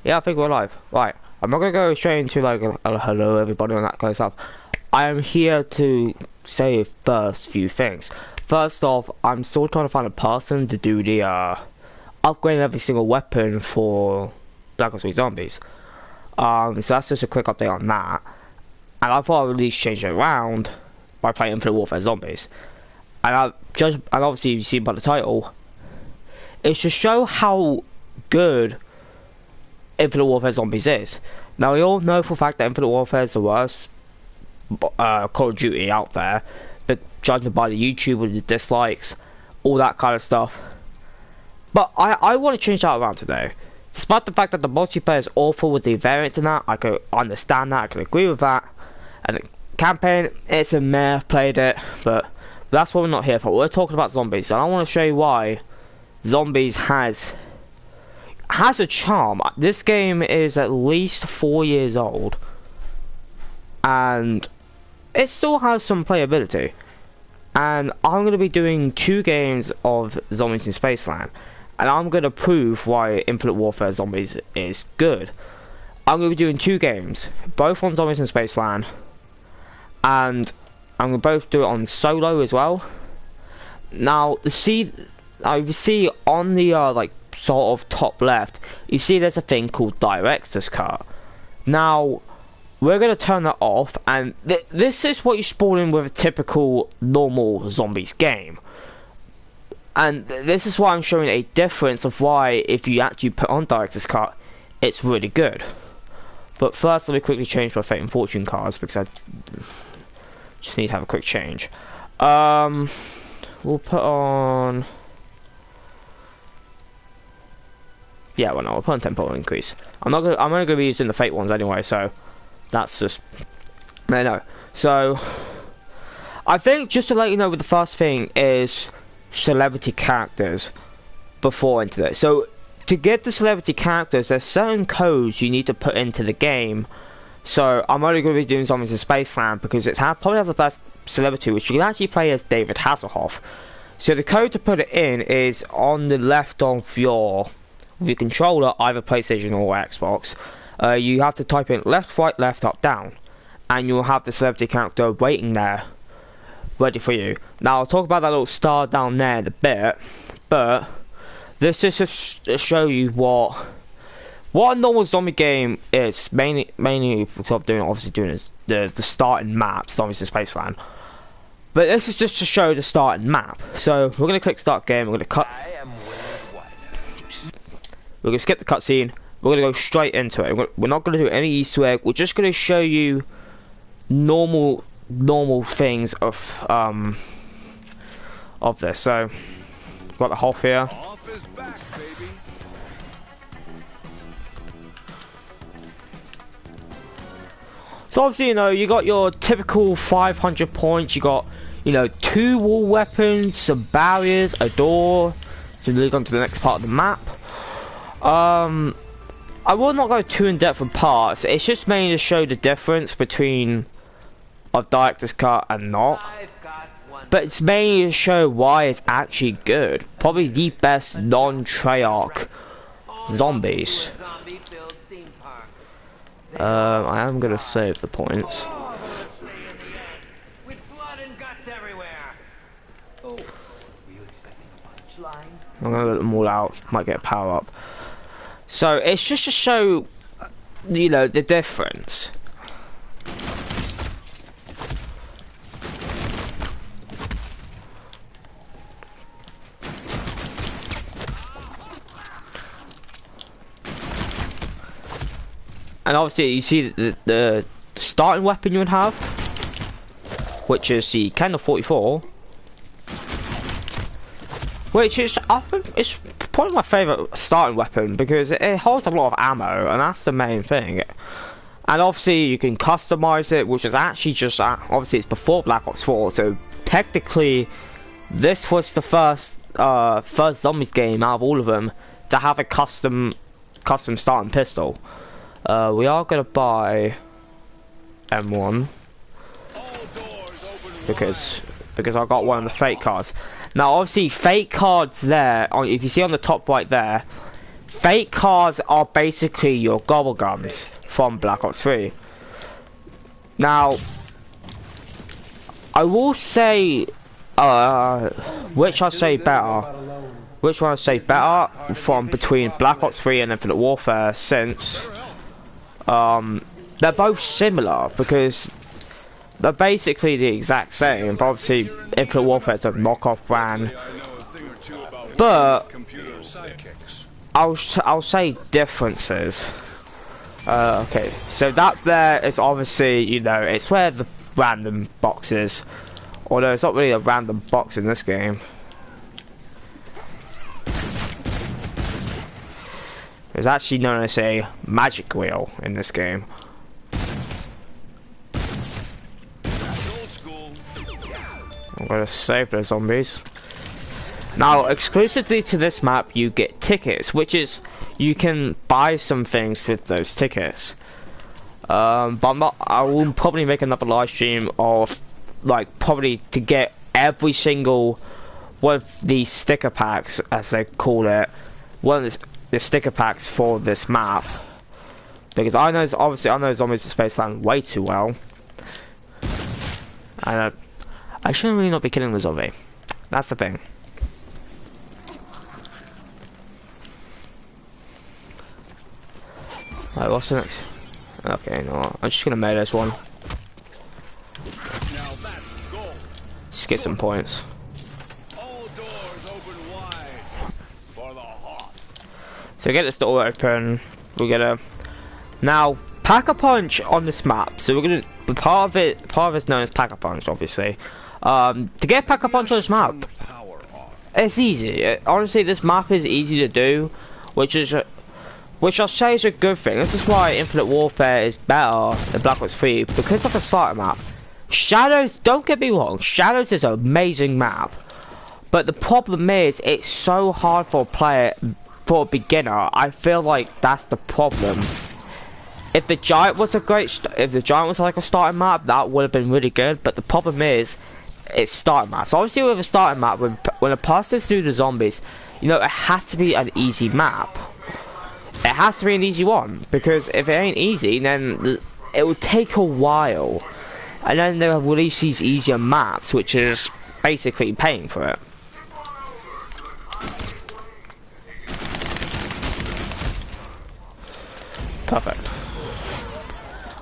Yeah, I think we're live. Right, I'm not gonna go straight into like a hello everybody and that kind of stuff. I am here to say first few things. First off, I'm still trying to find a person to do the upgrading every single weapon for Black Ops 3 Zombies. So that's just a quick update on that. And I thought I would at least change it around by playing Infinite Warfare Zombies. And obviously you've seen by the title, it's to show how good Infinite Warfare Zombies is. Now we all know for a fact that Infinite Warfare is the worst Call of Duty out there, but judging by the YouTube with the dislikes, all that kind of stuff. But I want to change that around today. Despite the fact that the multiplayer is awful with the variants and that, I can understand that, I can agree with that. And the campaign, it's a meh, played it, but that's what we're not here for. We're talking about zombies, and I want to show you why Zombies has a charm. This game is at least 4 years old, and it still has some playability. And I'm going to be doing 2 games of Zombies in Spaceland, and I'm going to prove why Infinite Warfare Zombies is good. I'm going to be doing 2 games, both on Zombies in Spaceland, and I'm going to both do it on solo as well. Now, you see on the like sort of top left, you see there's a thing called Director's Cut. Now, we're going to turn that off, and this is what you spawn in with a typical normal Zombies game. And this is why I'm showing a difference of why, if you actually put on Director's Cut, it's really good. But first, let me quickly change my Fate and Fortune cards, because I just need to have a quick change. We'll put on... Yeah, well, no, we'll put on tempo increase. I'm only gonna be using the Fate ones anyway, so that's just... No. So, I think, just to let you know, with the first thing is celebrity characters before into this. So, to get the celebrity characters, there's certain codes you need to put into the game. So, I'm only going to be doing Zombies in Spaceland because it's probably has the best celebrity, which you can actually play as David Hasselhoff. So, the code to put it in is on the left of your controller, either PlayStation or Xbox. You have to type in left, right, left, up, down, and you'll have the celebrity character waiting there, ready for you. Now, I'll talk about that little star down there in a bit, but this is just to show you what a normal zombie game is, mainly because I'm doing is the starting map, Zombies in Spaceland. But this is just to show the starting map. So we're gonna click start game. We're gonna cut. We're gonna skip the cutscene. We're gonna go straight into it. We're not gonna do any Easter egg. We're just gonna show you normal things of this. So we've got the Hoff here. So obviously, you know, you got your typical 500 points. You got, you know, 2 wall weapons, some barriers, a door to lead on to the next part of the map. I will not go too in depth on parts. It's just mainly to show the difference between of Director's Cut and not. But it's mainly to show why it's actually good. Probably the best non-Treyarch Zombies. I am gonna save the points. I'm gonna let them all out. Might get a power up. So it's just to show, you know, the difference. And obviously you see the starting weapon you would have, which is the Kender 44, which is, I think, it's probably my favourite starting weapon because it holds a lot of ammo, and that's the main thing. And obviously you can customize it, which is actually just, obviously it's before Black Ops 4, so technically this was the first Zombies game out of all of them to have a custom starting pistol. We are gonna buy M1 because I got one of the fake cards. Now obviously fake cards there, if you see on the top right there, fake cars are basically your gobble gums from Black Ops 3. Now, I will say, which I say better. Which one I say better from between Black Ops 3 and Infinite Warfare, since they're both similar because they're basically the exact same. But obviously, Infinite Warfare is a knockoff brand. But I'll say differences. Okay, so that there is obviously, you know, it's where the random box is. Although it's not really a random box in this game. It's actually known as a magic wheel in this game. I'm gonna save the zombies. Now, exclusively to this map, you get tickets, which is, you can buy some things with those tickets. But I will probably make another live stream of, like, probably to get every single one of these sticker packs, as they call it, one of the sticker packs for this map. Because I know, obviously, I know Zombies in Spaceland way too well. And I shouldn't really not be killing the zombie. That's the thing. Right, what's the next? Okay, no, I'm just gonna make this one. Just get some points. So get this door open. We're gonna now Pack-a-Punch on this map. So we're gonna part of it is known as Pack-a-Punch, obviously. To get Pack-a-Punch on this map, it's easy. Honestly, this map is easy to do, which I'll say is a good thing. This is why Infinite Warfare is better than Black Ops 3, because of the starter map. Shadows, don't get me wrong, Shadows is an amazing map. But the problem is, it's so hard for a player, for a beginner. I feel like that's the problem. If the Giant was like a starting map, that would have been really good. But the problem is, it's starting map. So obviously with a starting map, when a person's through the zombies, you know, it has to be an easy map. It has to be an easy one, because if it ain't easy, then it will take a while. And then they'll release these easier maps, which is basically paying for it. Perfect.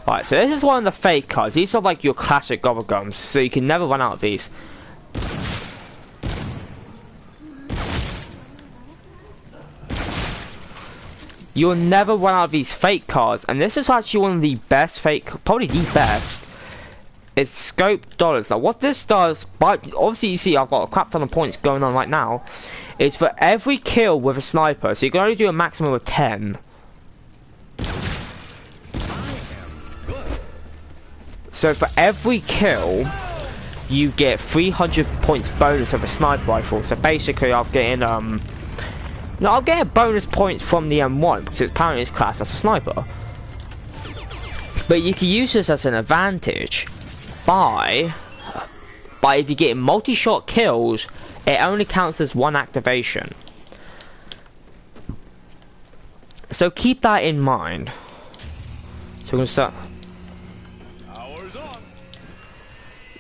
Alright, so this is one of the fake cards. These are like your classic gobble gums, so you can never run out of these. You'll never run out of these fake cards, and this is actually one of the best fake, probably the best, is Scope Dollars. Now what this does, but obviously you see I've got a crap ton of points going on right now, is for every kill with a sniper, so you can only do a maximum of 10. So for every kill, you get 300 points bonus of a sniper rifle. So basically I'm getting I'll get bonus points from the M1 because it's apparently it's classed as a sniper. But you can use this as an advantage by if you get multi-shot kills, it only counts as one activation. So keep that in mind. So we're gonna start.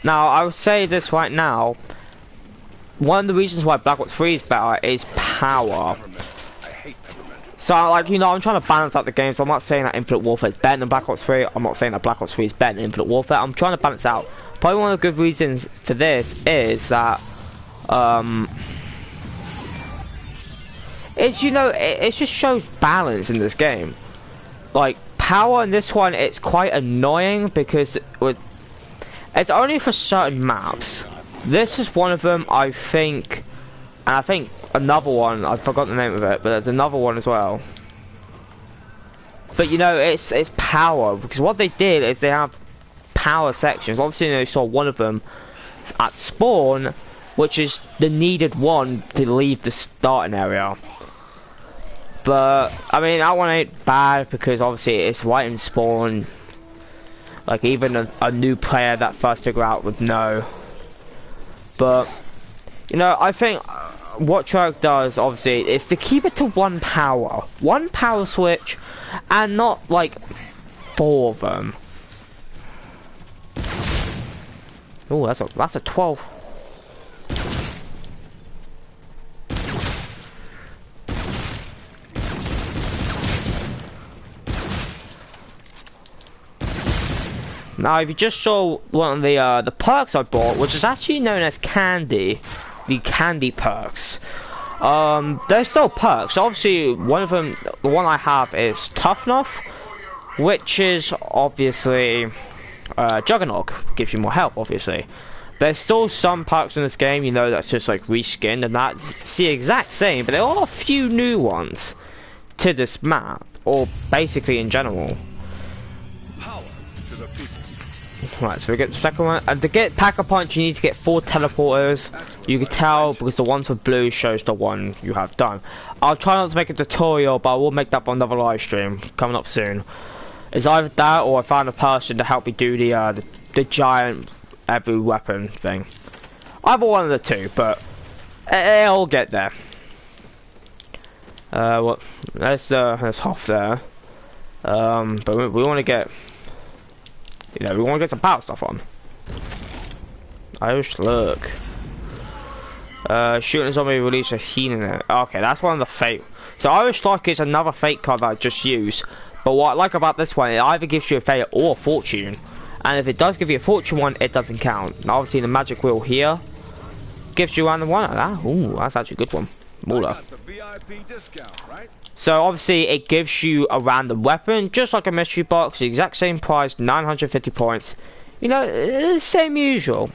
Now I will say this right now. One of the reasons why Black Ops 3 is better is power. So, like, you know, I'm trying to balance out the games. I'm not saying that Infinite Warfare is better than Black Ops 3. I'm not saying that Black Ops 3 is better than Infinite Warfare. I'm trying to balance out. Probably one of the good reasons for this is that, it's, you know, it just shows balance in this game. Like, power in this one, it's quite annoying because it's only for certain maps. This is one of them, I think, and I think another one, I forgot the name of it, but there's another one as well. But you know, it's power, because what they did is they have power sections. Obviously, you know, you saw one of them at spawn, which is the needed one to leave the starting area. But, I mean, that one ain't bad, because obviously it's right in spawn. Like, even a new player that first figure out would know. But, you know, I think what Treyarch does, obviously, is to keep it to one power switch, and not like 4 of them. Oh, that's a 12. Now, if you just saw one of the perks I bought, which is actually known as Candy, the Candy perks. They're still perks. Obviously, one of them, the one I have, is Tough Enough, which is obviously Juggernaut, gives you more health, obviously. There's still some perks in this game, you know, that's just like reskinned and that. It's the exact same, but there are a few new ones to this map, or basically in general. Right, so we get the second one, and to get Pack-a-Punch you need to get 4 teleporters. You can tell because the ones with blue shows the one you have done. I'll try not to make a tutorial, but I will make that for another live stream coming up soon. It's either that or I found a person to help me do the giant every weapon thing. Either one of the two, but it'll get there. Well, let's hop there. But we want to get. You know, we want to get some power stuff on. Irish look. Shooting a zombie release a healing there. Okay, that's one of the fate. So Irish Lock is another fate card that I just used. But what I like about this one, it either gives you a fate or a fortune. And if it does give you a fortune one, it doesn't count. Now obviously the magic wheel here gives you random one. Ooh, that's actually a good one. Mauler. Right? So obviously it gives you a random weapon, just like a mystery box, the exact same price, 950 points. You know, same usual.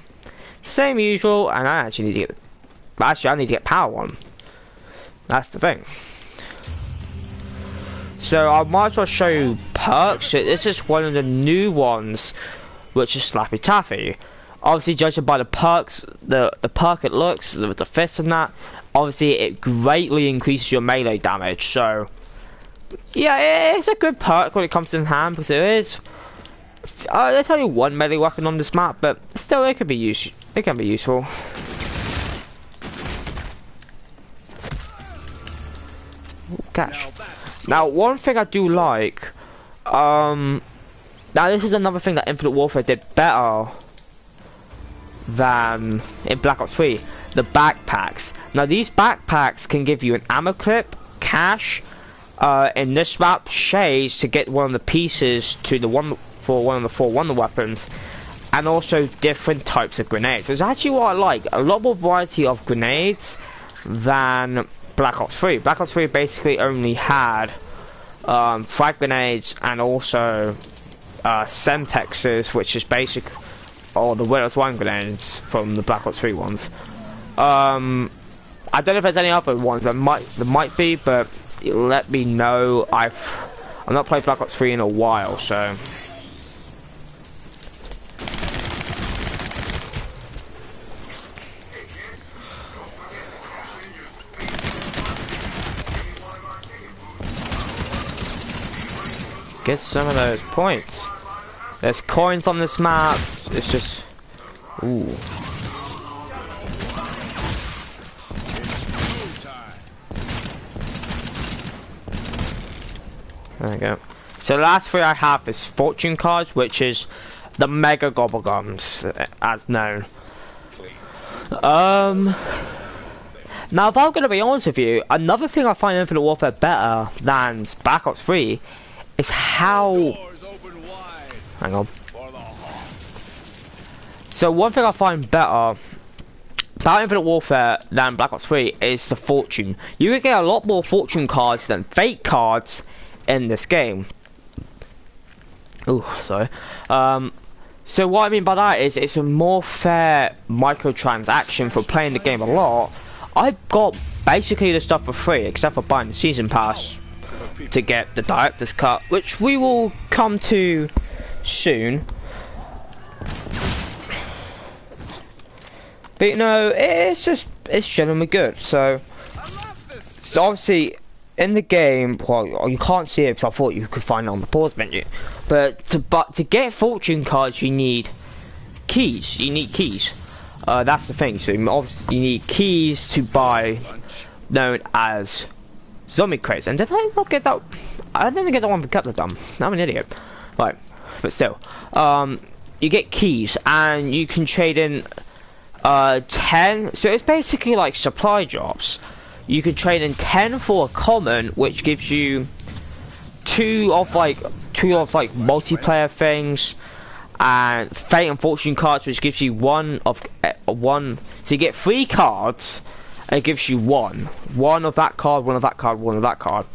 Same usual, and I actually need to get... Actually, I need to get power one. That's the thing. So I might as well show you perks. This is one of the new ones, which is Slappy Taffy. Obviously, judging by the perks, the perk it looks, the fist and that, obviously it greatly increases your melee damage. So yeah, it's a good perk when it comes in hand, because it is. There's only one melee weapon on this map, but still it can be useful. Ooh, cash. Now one thing I do like, now this is another thing that Infinite Warfare did better than in Black Ops 3, the backpacks. Now these backpacks can give you an ammo clip, cash, in this map, shades to get one of the pieces to the one for one of the 4 wonder weapons, and also different types of grenades. So it's actually what I like, a lot more variety of grenades than Black Ops 3. Black Ops 3 basically only had frag grenades and also Semtexes, which is basic, or the Winner's One grenades from the Black Ops 3 ones. I don't know if there's any other ones. There might be, but let me know. I've not played Black Ops 3 in a while, so. Get some of those points. There's coins on this map. It's just, ooh. There we go. So the last 3 I have is fortune cards, which is the Mega Gobblegums, as known. Now if I'm gonna be honest with you, another thing I find Infinite Warfare better than Black Ops 3 is how... Hang on. So one thing I find better about Infinite Warfare than Black Ops 3 is the fortune. You can get a lot more fortune cards than fake cards in this game. Ooh, sorry. So what I mean by that is it's a more fair microtransaction for playing the game a lot. I got basically the stuff for free, except for buying the season pass to get the director's cut, which we will come to soon. But you know, it's generally good. So obviously in the game, well, you can't see it because I thought you could find it on the pause menu. But to get fortune cards, you need keys. You need keys. That's the thing. So obviously you need keys to buy, known as zombie crates. And did I not get that? I didn't get that one because of them. I'm an idiot. Right, but still, you get keys and you can trade in 10. So it's basically like supply drops. You can trade in 10 for a common, which gives you two of multiplayer things, and Fate and Fortune cards, which gives you one. So you get 3 cards, and it gives you one of that card, one of that card, one of that card.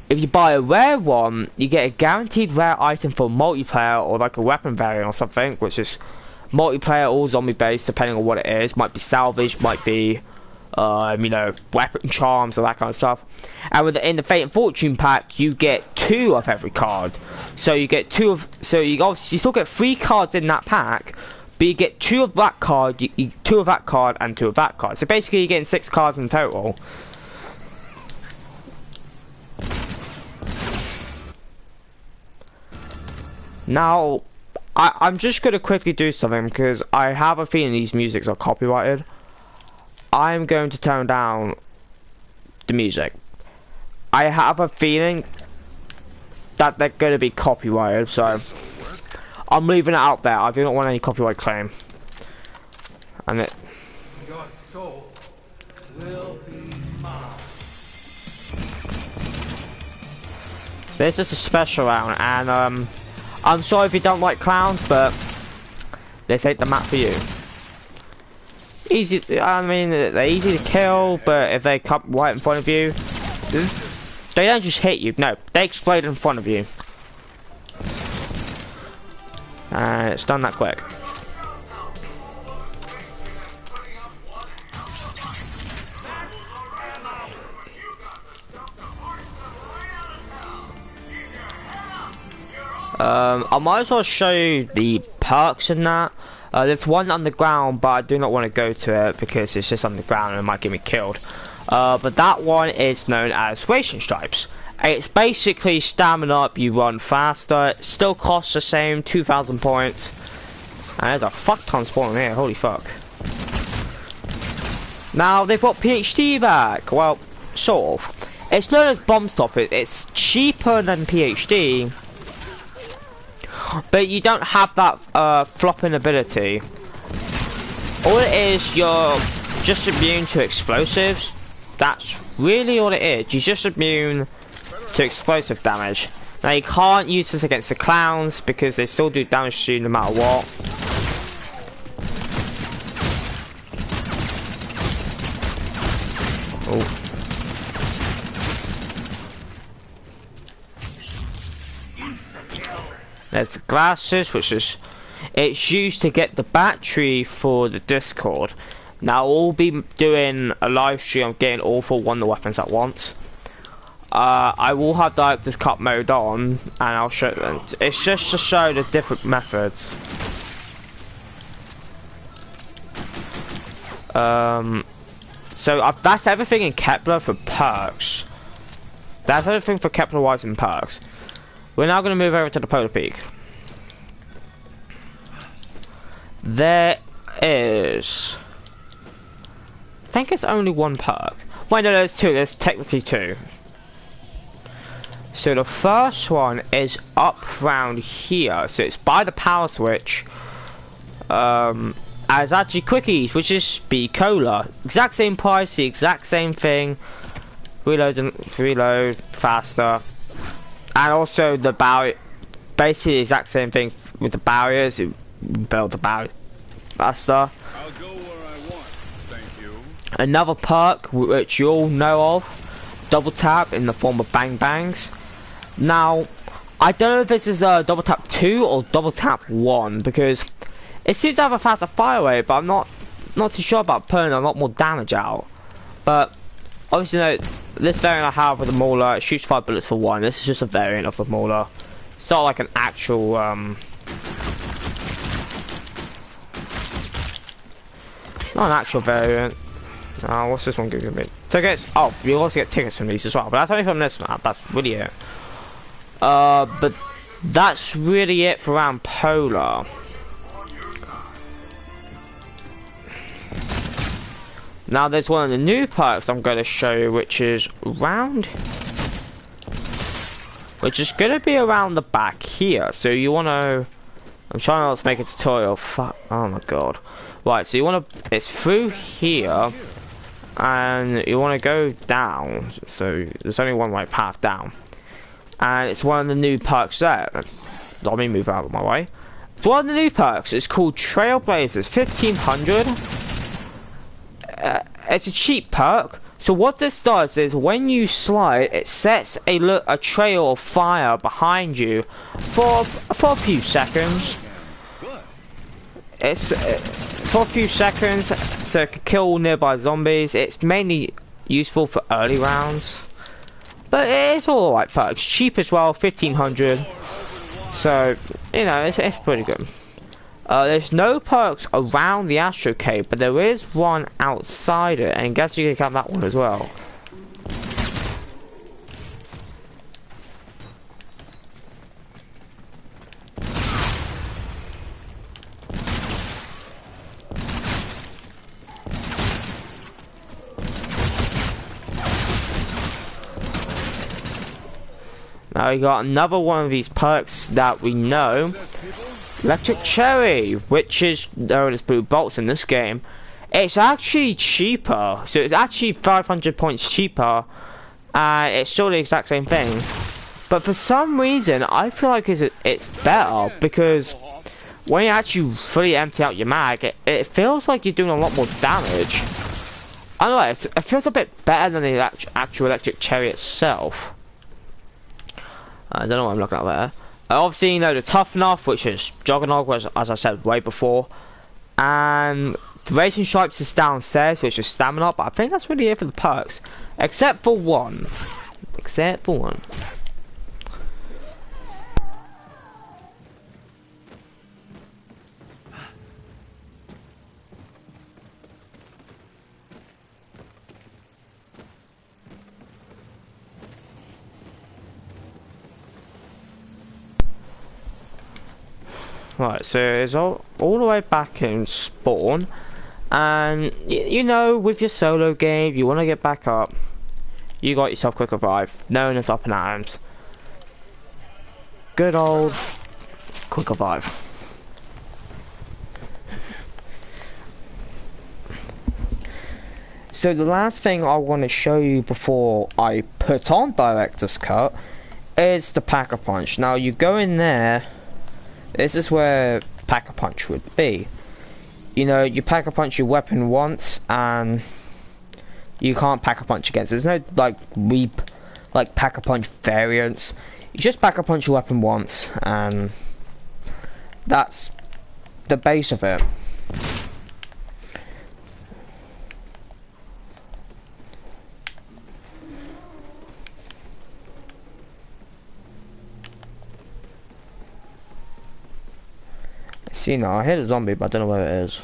If you buy a rare one, you get a guaranteed rare item for multiplayer, or like a weapon variant or something, which is multiplayer or zombie based, depending on what it is. Might be salvage, might be you know, weapon charms or that kind of stuff. And in the Fate and Fortune pack, you get 2 of every card. So you get 2 of, so you obviously still get 3 cards in that pack, but you get 2 of that card, 2 of that card, and 2 of that card. So basically, you're getting 6 cards in total. Now, I'm just gonna quickly do something because I have a feeling these musics are copyrighted. I'm going to turn down the music. I have a feeling that they're going to be copyrighted, so I'm leaving it out there. I do not want any copyright claim. And it. Your soul will be mine. This is a special round, and I'm sorry if you don't like clowns, but this ain't the map for you. Easy, I mean, they're easy to kill, but if they come right in front of you, they don't just hit you, no, they explode in front of you. And it's done that quick. I might as well show you the perks in that. There's one underground, but I do not want to go to it because it's just underground and it might get me killed. But that one is known as Racing Stripes. It's basically stamina up, you run faster. It still costs the same, 2,000 points. And there's a fuck ton spawning here, holy fuck. Now, they've got PhD back. Well, sort of. It's known as Bomb Stoppers. It's cheaper than PhD. But you don't have that flopping ability. All it is, you're just immune to explosives. That's really all it is. You're just immune to explosive damage. Now you can't use this against the clowns because they still do damage to you no matter what. Oh. There's the glasses, which is it's used to get the battery for the Discord. Now we'll be doing a live stream of getting all 4 Wonder Weapons at once. I will have Director's Cut mode on, and I'll show them. It's just to show the different methods. So that's everything in Kepler for perks. That's everything for Kepler wise in perks. We're now going to move over to the Polar Peak. There is, I think it's only 1 perk. Wait, no, there's 2. There's technically 2. So the first one is up round here. So it's by the power switch. As actually quickies, which is Speed Cola. Exact same price, the exact same thing. Reload faster. And also the barrier, basically the exact same thing with the barriers. You build the barriers faster. I'll go where I want, thank you. Another perk which you all know of, double tap in the form of bang bangs. Now, I don't know if this is double tap 2 or double tap 1 because it seems to have a faster fire rate, but I'm not too sure about pulling a lot more damage out. But obviously, no, this variant I have with the Mauler, it shoots 5 bullets for 1. This is just a variant of the Mauler. It's not like an actual, not an actual variant. What's this one giving me? Tickets? Oh, you also get tickets from these as well, but that's only from this map. That's really it. But that's really it for around Polar. Now there's one of the new perks I'm going to show you, which is going to be around the back here. So you want to, I'm trying not to make a tutorial. Fuck, oh my god. Right, so you want to, it's through here, and you want to go down. So there's only one right path down, and it's one of the new perks there. Let me move out of my way. It's one of the new perks. It's called Trailblazers 1500. It's a cheap perk. So what this does is when you slide, it sets a trail of fire behind you for a few seconds. It's for a few seconds, so it can kill nearby zombies. It's mainly useful for early rounds, but it's all right perks. Cheap as well, 1500. So you know it's pretty good. There's no perks around the Astro Cave, but there is one outside it, and guess you can have that one as well. Now we got another one of these perks that we know. Electric Cherry, which is known as Blue Bolts in this game. It's actually cheaper, so it's actually 500 points cheaper, and it's still the exact same thing. But for some reason, I feel like it's better, because when you actually fully empty out your mag, it feels like you're doing a lot more damage. I don't know, it feels a bit better than the actual Electric Cherry itself. I don't know what I'm looking at there. Obviously, you know, the Tough Enough, which is Juggernaut, which, as I said way before, and the Racing Stripes is downstairs, which is Stamina, but I think that's really it for the perks, except for one. Right, so it's all the way back in spawn, and you know, with your solo game, you want to get back up. You got yourself Quick Revive, known as Up and Arms. Good old Quick Revive. So the last thing I want to show you before I put on Director's Cut is the Pack-a-Punch. Now you go in there. This is where Pack-a-Punch would be. You know, you Pack-a-Punch your weapon once, and you can't Pack-a-Punch again. So there's no like Pack-a-Punch variants. You just Pack-a-Punch your weapon once, and that's the base of it. See now, I hit a zombie, but I don't know where it is.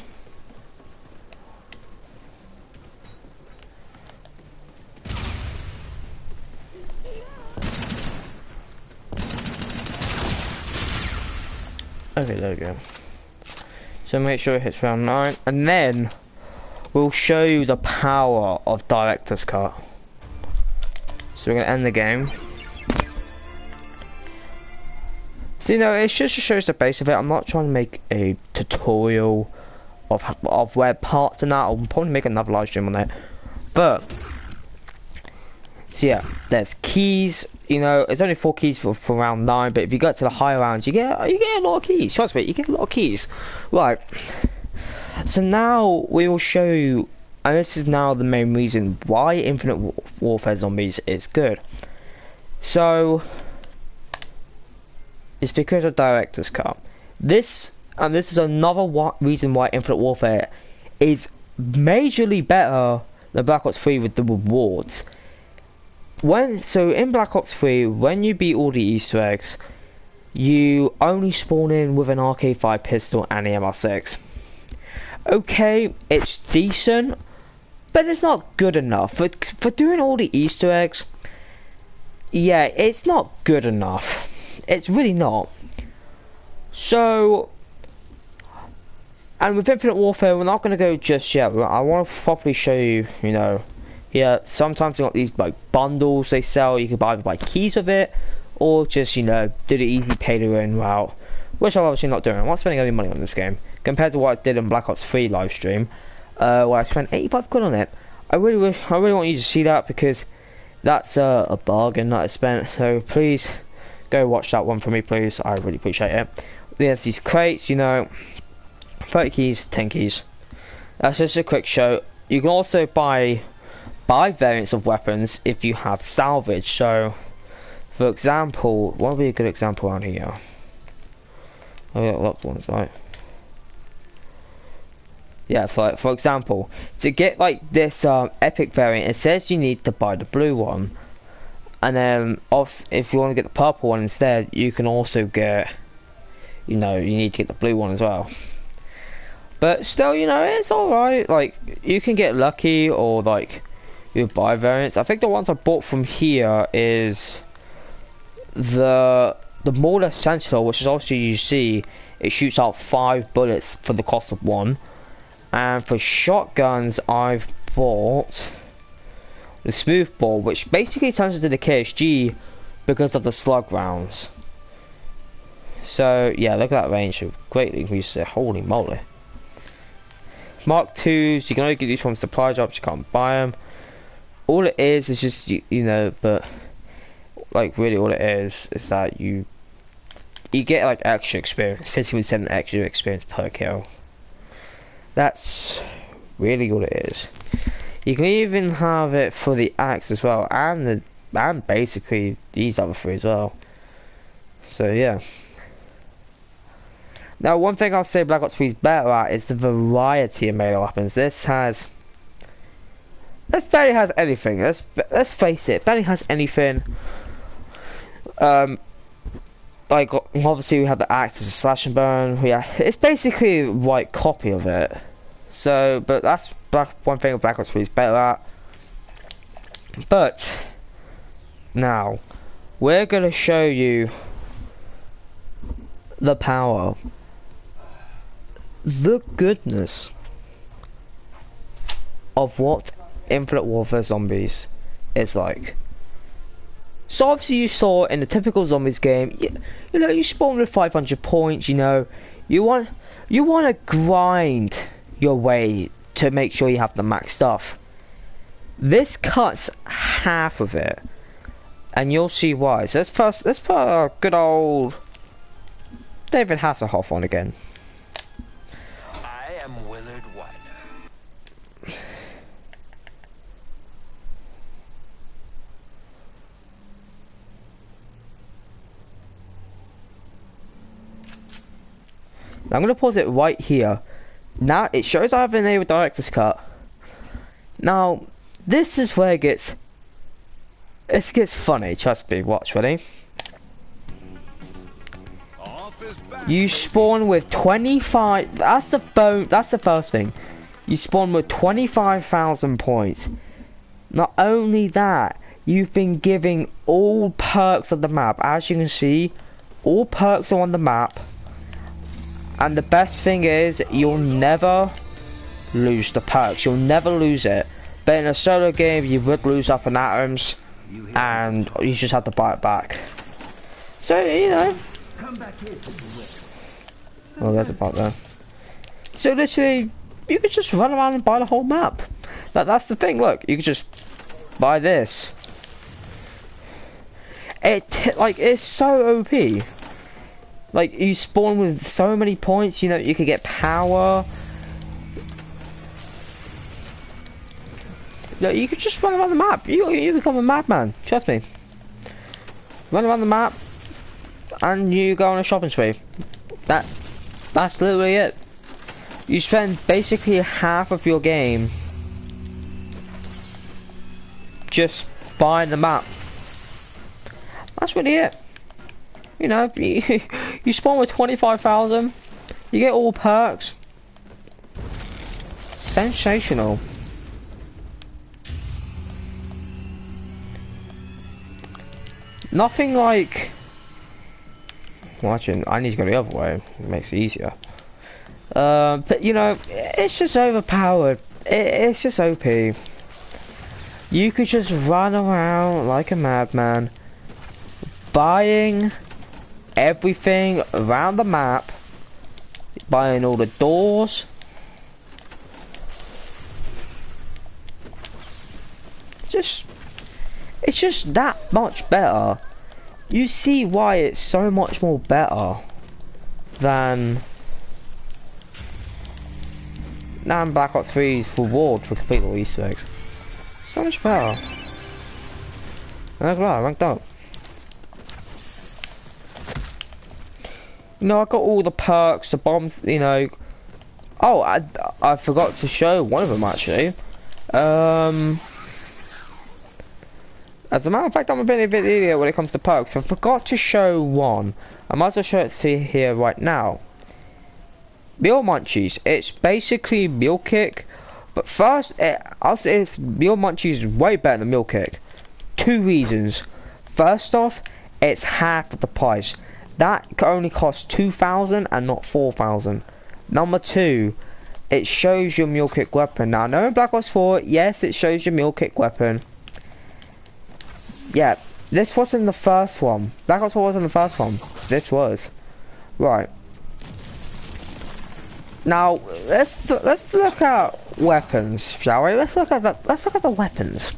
Okay, there we go. So make sure it hits round 9, and then we'll show you the power of Director's Cut. So we're gonna end the game. So, you know, it just shows the base of it. I'm not trying to make a tutorial of where parts and that. I'll probably make another live stream on that. But so yeah, there's keys. You know, it's only 4 keys for round 9. But if you get to the higher rounds, you get a lot of keys. Trust me, you get a lot of keys. Right. So now we will show you, and this is now the main reason why Infinite Warfare Zombies is good. So it's because of Director's Cut. This is another reason why Infinite Warfare is majorly better than Black Ops 3 with the rewards. So in Black Ops 3, when you beat all the Easter eggs, you only spawn in with an RK5 pistol and the MR6. Okay, it's decent, but it's not good enough for doing all the Easter eggs. Yeah, it's not good enough. It's really not. So, And with Infinite Warfare, we're not going to go just yet. I want to properly show you, you know, yeah, sometimes they got these like bundles they sell. You can either buy keys with it, or just, you know, do the easy pay to win route, which I'm obviously not doing. I'm not spending any money on this game compared to what I did in Black Ops 3 live stream, where I spent 85 quid on it. I really want you to see that, because that's a bargain that I spent. So please go watch that one for me, please. I really appreciate it. There's these crates, you know, 30 keys, 10 keys. That's just a quick show. You can also buy variants of weapons if you have salvage. So, for example, what would be a good example around here? Oh, yeah, lots of ones, right? Yeah, so like, for example, to get like this epic variant, it says you need to buy the blue one, and then if you want to get the purple one instead, you can also get, you know, you need to get the blue one as well. But still, you know, it's alright. Like, you can get lucky, or like you buy variants. I think the ones I bought from here is the Mortar Sentinel, which is obviously, you see, it shoots out 5 bullets for the cost of 1. And for shotguns, I've bought the Smoothbore, which basically turns into the KSG because of the slug rounds. So yeah, look at that range. It greatly increases it. Holy moly. Mark 2s, you can only get these from supply drops, you can't buy them. All it is just, you know, but like really all it is that you get like extra experience, 50% extra experience per kill. That's really all it is. You can even have it for the axe as well, and basically these other 3 as well. So yeah. Now, one thing I'll say Black Ops 3 is better at is the variety of melee weapons. This barely has anything. Let's face it, barely has anything. Like, obviously we have the axe as a slash and burn. Yeah, it's basically a right copy of it. So, but that's one thing Black Ops 3 is better at. But now we're gonna show you the power, the goodness of what Infinite Warfare Zombies is like. So obviously you saw in the typical Zombies game, you know, you spawn with 500 points, you know, you want to grind your way to make sure you have the max stuff. This cuts half of it, and you'll see why. So let's put a good old David Hasselhoff on again. I am Willard Weiner. Now I'm going to pause it right here. Now it shows I have enabled director's cut. Now this is where it gets funny. Trust me. Watch, ready? You spawn with 25. That's the first thing. You spawn with 25,000 points. Not only that, you've been giving all perks of the map. As you can see, all perks are on the map. And the best thing is, you'll never lose the perks. You'll never lose it. But in a solo game, you would lose up in atoms, and you just have to buy it back. So, you know. Oh, there's a part there. So literally, you could just run around and buy the whole map. That's the thing. Look, you could just buy this. It's so OP. Like, you spawn with so many points, you know, you could get power. Look, you could just run around the map. You become a madman. Trust me. Run around the map, and you go on a shopping spree. That's literally it. You spend basically half of your game just buying the map. That's really it. You know, you spawn with 25,000, you get all perks. Sensational. Nothing like... Watching, I need to go the other way, it makes it easier. But you know, it's just overpowered. It's just OP. You could just run around like a madman, buying everything around the map, buying all the doors. It's just that much better. You see why it's so much more better than Black Ops 3's reward for completing all Easter eggs. So much better. I ranked up. You know, I got all the perks, the bombs, you know. Oh, I forgot to show one of them actually. As a matter of fact, I'm a bit idiot when it comes to perks. I forgot to show one. I might as well show it to you here right now. Meal Munchies. It's basically Meal Kick, but first, I'll say it's Meal Munchies is way better than Meal Kick. 2 reasons. First off, it's half of the price. That only costs 2,000 and not 4,000. Number 2, it shows your Meal Kick weapon. Now, I know in Black Ops 4, yes, it shows your Meal Kick weapon. Yeah, this wasn't the first one. Black Ops 4 wasn't the first one. This was. Right. Now let's look at weapons, shall we? Let's look at the weapons.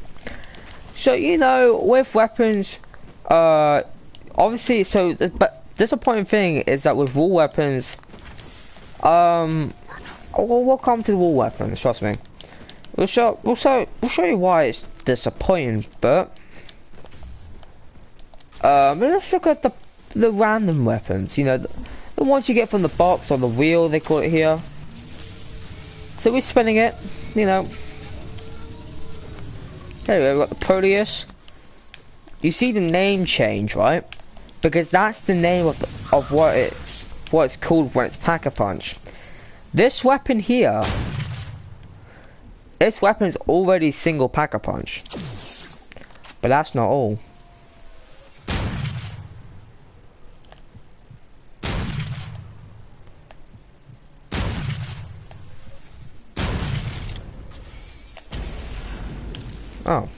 So you know, with weapons, obviously, so the disappointing thing is that with wall weapons, we'll come to the wall weapons. Trust me. We'll show you why it's disappointing, but let's look at the random weapons. You know. The ones you get from the box or the wheel, they call it here. So we're spinning it, you know. There we go, we've got the Proteus. You see the name change, right? Because that's the name of what it's called when it's Pack-a-Punch. This weapon here, this weapon is already single Pack-a-Punch. But that's not all. Oh.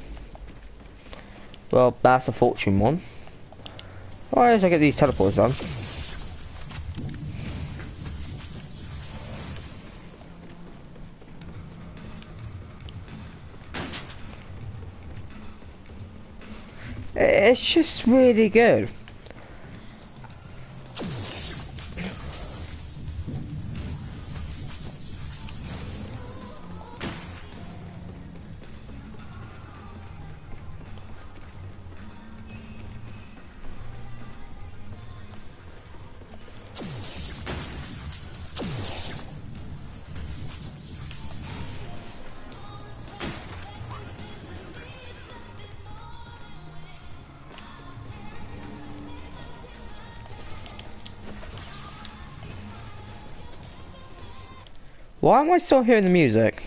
Well, that's a fortune one. Why does I get these teleports done? It's just really good. Why am I still hearing the music?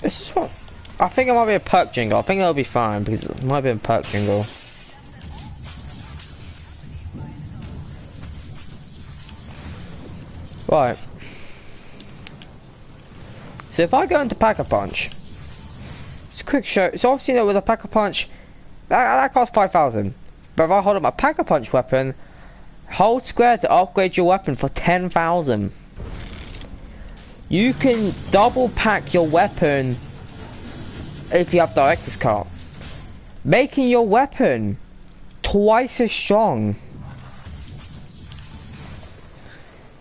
This is what I think it might be a perk jingle. I think it'll be fine because it might be a perk jingle. Right. So if I go into Pack-a-Punch, it's a quick show. So obviously, you know, with a Pack-a-Punch, that costs 5,000. But if I hold up my Pack-a-Punch weapon, hold square to upgrade your weapon for 10,000. You can double pack your weapon if you have Director's Cut, making your weapon twice as strong.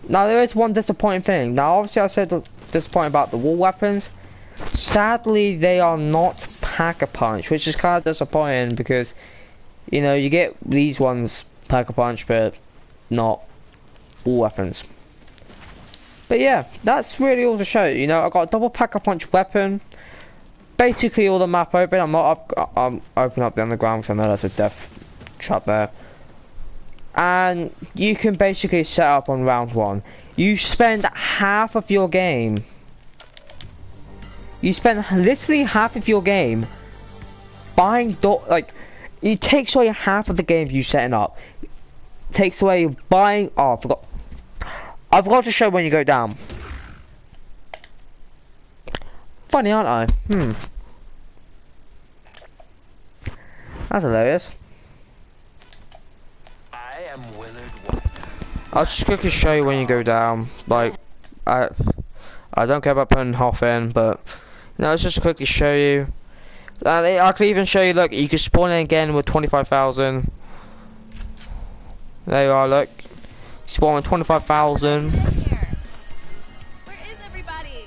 Now there is one disappointing thing. Now obviously I said disappointing about the wall weapons. Sadly they are not Pack-a-Punch, which is kind of disappointing because, you know, you get these ones Pack-a-Punch but not all weapons. But yeah, that's really all to show. You know, I got a double Pack-a-Punch weapon. Basically all the map open. I'm opening up the underground because I know there's a death trap there. And you can basically set up on round 1. You spend half of your game You spend literally half of your game buying it takes away half of the game you setting up. Takes away buying. Oh, I forgot to show when you go down. Funny, aren't I? That's hilarious. I am Willard White. I'll just quickly show you when you go down. Like, I don't care about putting Hoff in, but let's just quickly show you. And I can even show you. Look, you can spawn in again with 25,000. There you are. Look, spawn with 25,000. Where is everybody?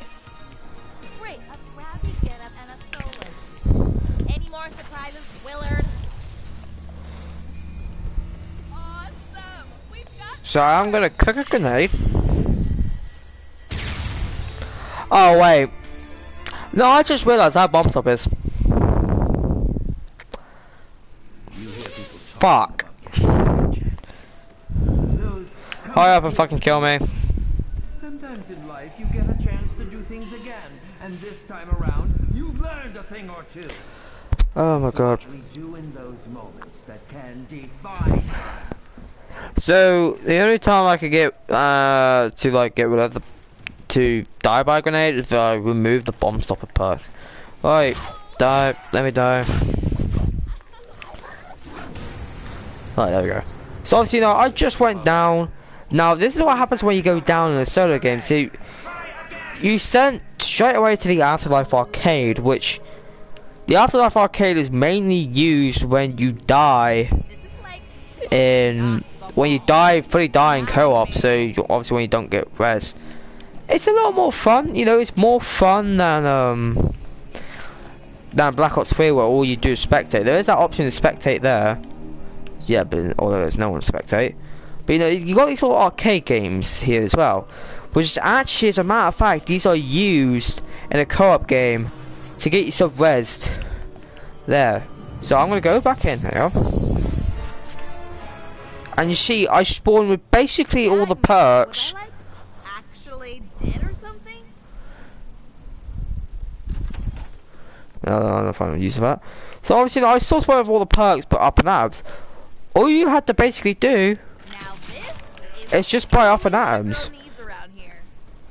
Great, a crabby getup and a solo. Any more surprises, Willard? Awesome! We've got So I'm gonna cook a grenade. Oh wait, no, I just realized how bomb stop is. Fuck. Those Hurry up and fucking kill me. Sometimes in life you get a chance to do things again, and this time around you've learned a thing or two. Oh my god. What we do in those moments that can define. So the only time I could get to like get rid of to die by grenade is if I remove the bomb stopper perk. Right, die. Let me die. Right, there we go. So obviously, now I just went down. Now this is what happens when you go down in a solo game. See, you sent straight away to the Afterlife Arcade, which the Afterlife Arcade is mainly used when you die this is like fully die in co-op. So obviously when you don't get res, it's a lot more fun. You know, it's more fun than Black Ops 3 where all you do is spectate. There is that option to spectate there. Yeah, but although there's no one to spectate. But you know, you got these little arcade games here as well, which is actually, as a matter of fact, these are used in a co-op game to get yourself rezzed. There. So I'm gonna go back in here. And you see, I spawn with basically all the perks. Was I, like, actually dead or something? No, I'm not finding use of that. So obviously, I still spawn with all the perks, but up and abs. All you had to basically do Now this is just buy up and atoms. girl needs around here.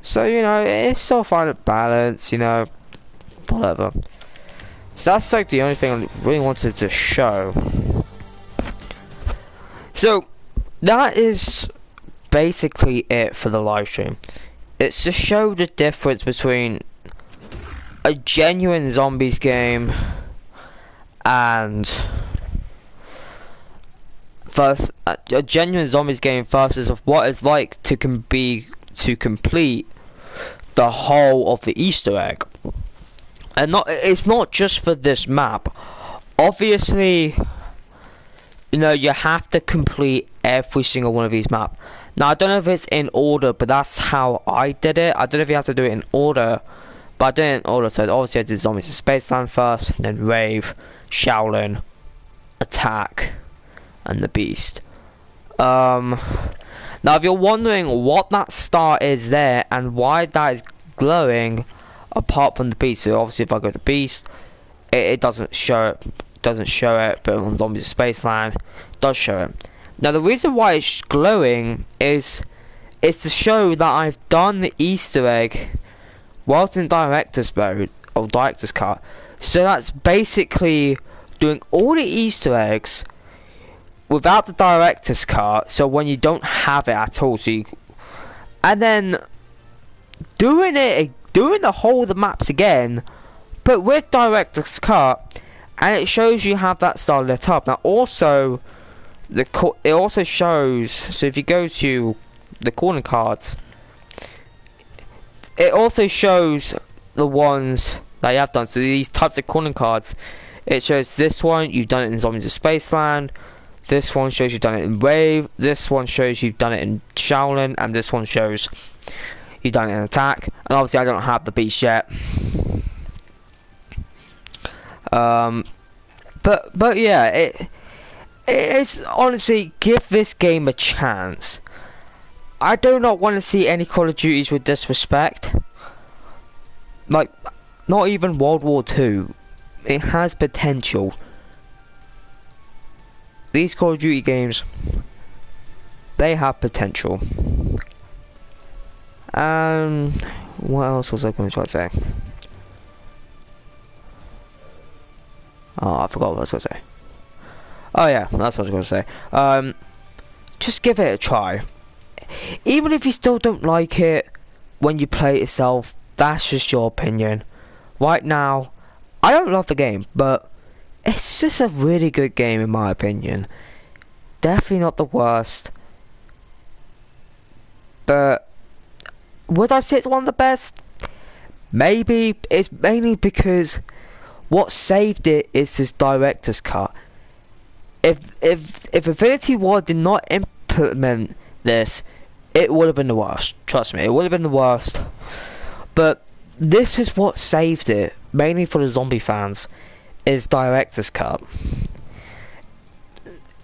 So, you know, it's still fine at balance, you know, whatever. So that's like the only thing I really wanted to show. So, that is basically it for the live stream. It's to show the difference between a genuine zombies game and a genuine zombies game versus of what it's like to complete the whole of the Easter egg. And it's not just for this map. Obviously, you know, you have to complete every single one of these maps. Now I don't know if it's in order, but that's how I did it. I don't know if you have to do it in order, but I did it in order. So obviously I did Zombies in Spaceland first, then Rave, Shaolin, Attack, and the Beast. Now if you're wondering what that star is there and why that is glowing apart from the Beast, so obviously if I go to Beast, it doesn't show it, but on Zombies in Spaceland it does show it. Now the reason why it's glowing is it's to show that I've done the Easter egg whilst in director's mode or director's cut. So that's basically doing all the Easter eggs without the director's cut, so when you don't have it at all, so you, and then doing the whole of the maps again, but with director's cut, and it shows you have that star lit up. Now also, it also shows, so if you go to the corner cards, it also shows the ones that you have done. So these types of corner cards, it shows this one, you've done it in Zombies of Spaceland. This one shows you've done it in Wave. This one shows you've done it in Shaolin, and this one shows you've done it in Attack. And obviously, I don't have the Beast yet. But yeah, it's honestly, give this game a chance. I do not want to see any Call of Duties with disrespect. Like, not even World War II. It has potential. These Call of Duty games, they have potential. What else was I going to try to say? Oh, I forgot what I was going to say. Oh yeah, that's what I was going to say. Just give it a try. Even if you still don't like it when you play it yourself, that's just your opinion. Right now, I don't love the game, but it's just a really good game in my opinion. Definitely not the worst. But would I say it's one of the best? Maybe. It's mainly because what saved it is this director's cut. If Infinity Ward did not implement this, it would have been the worst. Trust me, it would have been the worst. But this is what saved it, mainly for the zombie fans, is director's cut.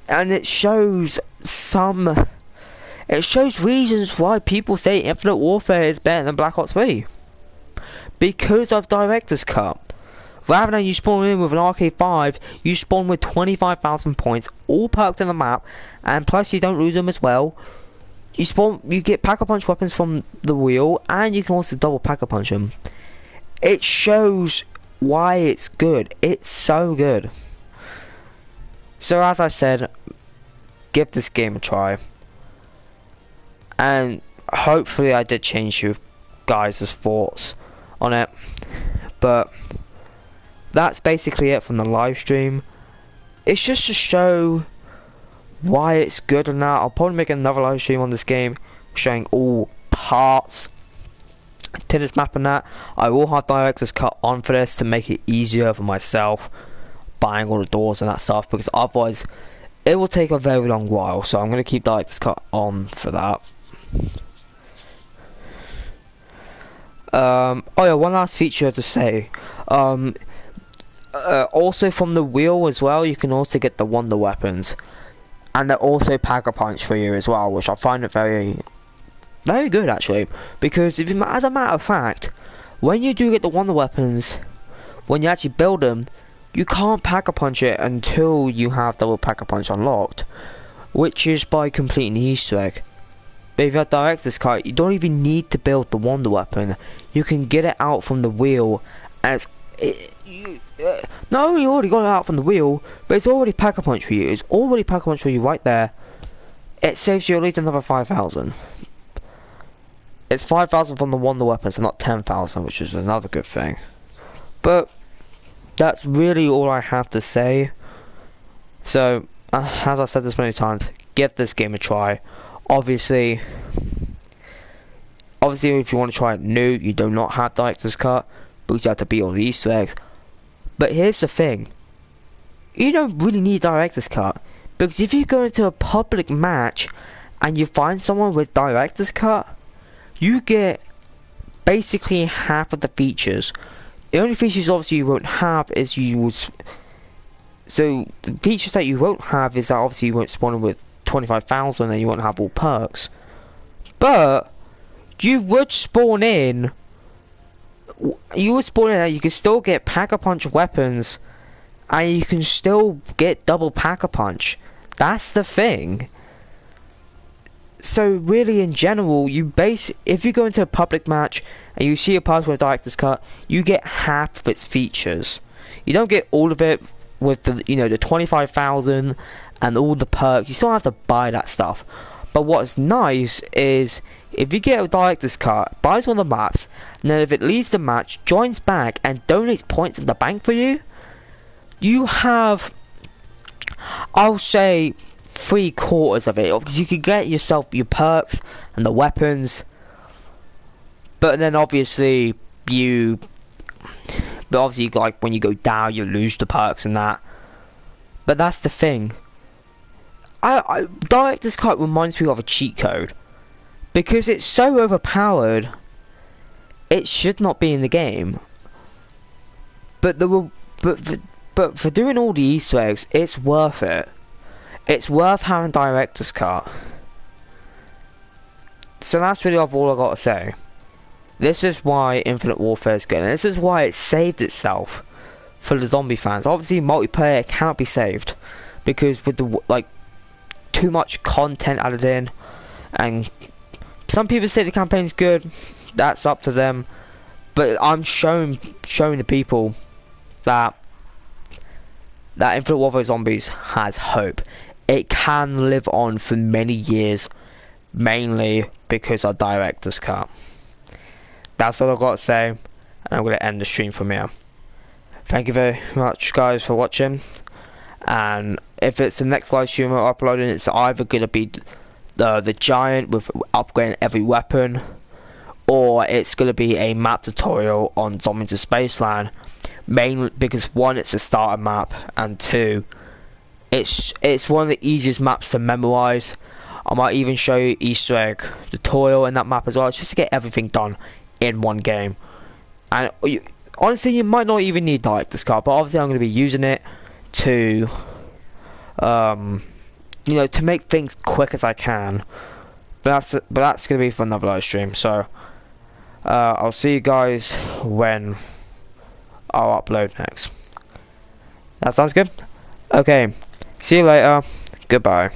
And it shows reasons why people say Infinite Warfare is better than Black Ops 3. Because of director's cut. Rather than you spawn in with an RK5, you spawn with 25,000 points, all perked in the map, and plus you don't lose them as well. You get Pack-a-Punch weapons from the wheel, and you can also double Pack-a-Punch them. It shows why it's good. It's so good. So as I said, give this game a try. And hopefully I did change you guys' thoughts on it. But that's basically it from the live stream. It's just to show why it's good and that. I'll probably make another live stream on this game showing all parts to this map and that. I will have director's cut on for this to make it easier for myself buying all the doors and that stuff, because otherwise it will take a very long while. So I'm going to keep director's cut on for that. Oh yeah, one last feature to say. Also from the wheel as well, you can also get the wonder weapons, and they're also Pack-a-Punch for you as well, which I find it very good actually, because as a matter of fact, when you do get the wonder weapons, when you actually build them, you can't Pack-a-Punch it until you have double Pack-a-Punch unlocked, which is by completing the Easter egg. But if you have director's cut, you don't even need to build the wonder weapon. You can get it out from the wheel, and not only already got it out from the wheel, but it's already Pack-a-Punch for you. It's already Pack-a-Punch for you right there. It saves you at least another 5,000. It's 5,000 from the wonder weapons and not 10,000, which is another good thing. But that's really all I have to say. So, as I said this many times, give this game a try. Obviously, if you want to try it new, you do not have director's cut, because you have to beat all the Easter eggs. But here's the thing, you don't really need director's cut, because if you go into a public match and you find someone with director's cut, you get basically half of the features. The only features obviously you won't have is so the features that you won't have is that obviously you won't spawn in with 25,000 and you won't have all perks. But you would spawn in. And you can still get Pack-a-Punch weapons, and you can still get double Pack-a-Punch. That's the thing. So really, in general, if you go into a public match and you see a person with a director's cut, you get half of its features. You don't get all of it with the the 25,000 and all the perks. You still have to buy that stuff. But what's nice is if you get a director's cut, buys one of the maps, and then if it leaves the match, joins back and donates points in the bank for you, you have, I'll say, 3/4 of it, because you can get yourself your perks and the weapons. But then obviously like when you go down, you lose the perks and that. But that's the thing. Director's cut reminds me of a cheat code, because it's so overpowered. It should not be in the game. But for doing all the Easter eggs, it's worth it. It's worth having director's cut. So that's really all I got to say. This is why Infinite Warfare is good, and this is why it saved itself for the zombie fans. Obviously, multiplayer cannot be saved because with the like too much content added in, and some people say the campaign's good. That's up to them, but I'm showing the people that Infinite Warfare Zombies has hope. It can live on for many years, mainly because of director's cut. That's all I've got to say, and I'm going to end the stream from here. Thank you very much, guys, for watching. And if it's the next live stream I'm uploading, it's either going to be the Giant with upgrading every weapon, or it's going to be a map tutorial on Zombies of Spaceland. Mainly because one, it's a starter map, and two, it's one of the easiest maps to memorize. I might even show you Easter egg tutorial in that map as well. It's just to get everything done in one game. And honestly, you might not even need director's cut, but obviously I'm going to be using it to you know, to make things quick as I can. But that's going to be for another live stream. So I'll see you guys when I'll upload next. That sounds good. Okay, see you later. Goodbye.